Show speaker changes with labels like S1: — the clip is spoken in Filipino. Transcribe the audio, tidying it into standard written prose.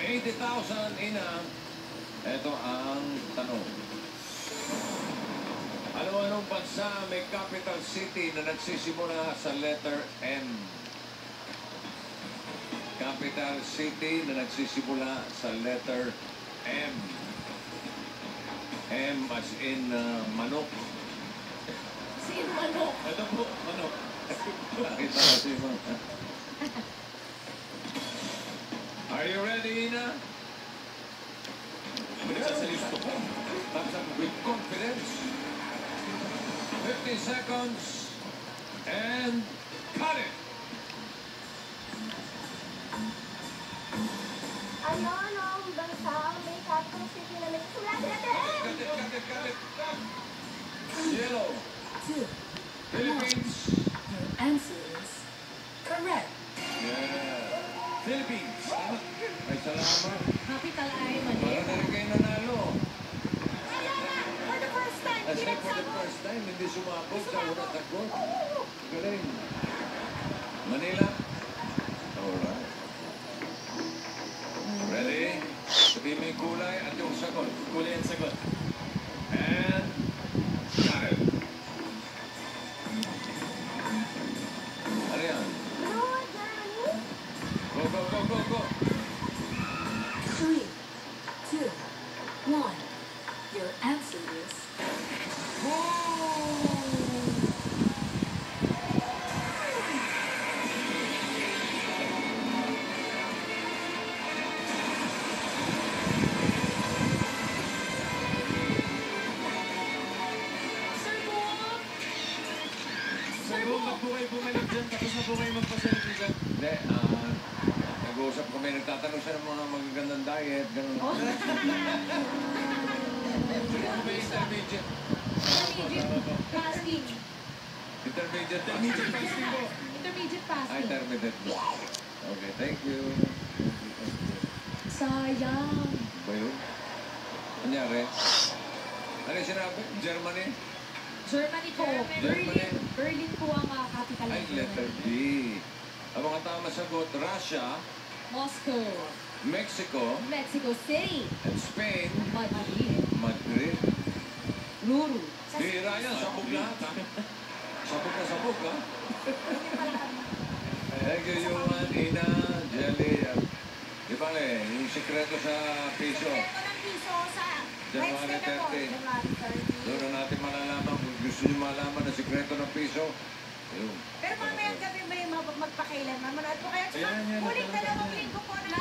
S1: 80,000 ina. Ito ang tanong. Ano-anong bansa may capital city na nagsisimula sa letter M? Capital city na nagsisimula sa letter M. M as in manok.
S2: Sin manok.
S1: Ito po, manok. Nakita kasi mo. Are you ready, Ina? Thumbs up with confidence. 50 seconds. And cut it.
S2: Ano ang bansa may capital city na nagsimula sa letter M?
S1: Cut it. Yellow.
S3: 2.
S1: Philippines.
S3: Your answer is correct.
S1: Yeah. Philippines. Ay, salamat.
S2: Capital ay
S1: Para
S2: Manila.
S1: na rin kayo nanalo.
S2: For the first time,
S1: As for the
S2: pinagsagot.
S1: first time, hindi sumabog sa unang sagot. Galing. Manila. Alright. Ready? Sabihin mo yung kulay at yung sagot.
S4: Kulay ang sagot.
S1: And got it. Ano yan?
S2: No, Germany.
S1: Go.
S3: 3, 2, 1. Your answer is
S4: Sagot, ba't po kayo bumalik dyan? Tapos na po kayo magpasalita dyan.
S1: Hindi, nag-uusap kami, nagtatanong siya ng mga magagandang diet, gano'n.
S4: May intermediate.
S2: Fasting.
S1: Intermediate.
S4: Intermediate fasting po.
S2: Intermediate
S1: Ay,
S2: fasting.
S1: intermediate. Okay, thank you.
S2: Sayang.
S1: Ba yun? Anyari? Ano yung sinabi? Germany?
S2: Germany po.
S1: Germany.
S2: Berlin po ang capital
S1: Ay,
S2: ng
S1: letter
S2: Germany.
S1: D. Ang mga tama sagot, Russia,
S2: Moscow.
S1: Mexico,
S2: Mexico City.
S1: and Spain,
S2: Madrid.
S1: Madrid.
S2: Ruru.
S1: Bihira yan, sabog lahat, ha? Sabog na sabog, ha? Thank you, Yuan, Ina, Jelly. Di ba yung sikreto sa piso.
S2: Sekreto ng piso sa
S1: January 30. Doon na natin malalaman kung gusto niyo malaman ang sikreto ng piso. Yun.
S2: Pero mamayang gabi may magpakailan. Manood po kayo. Tsaka
S4: Ayan,
S2: uling dalawang linggo po na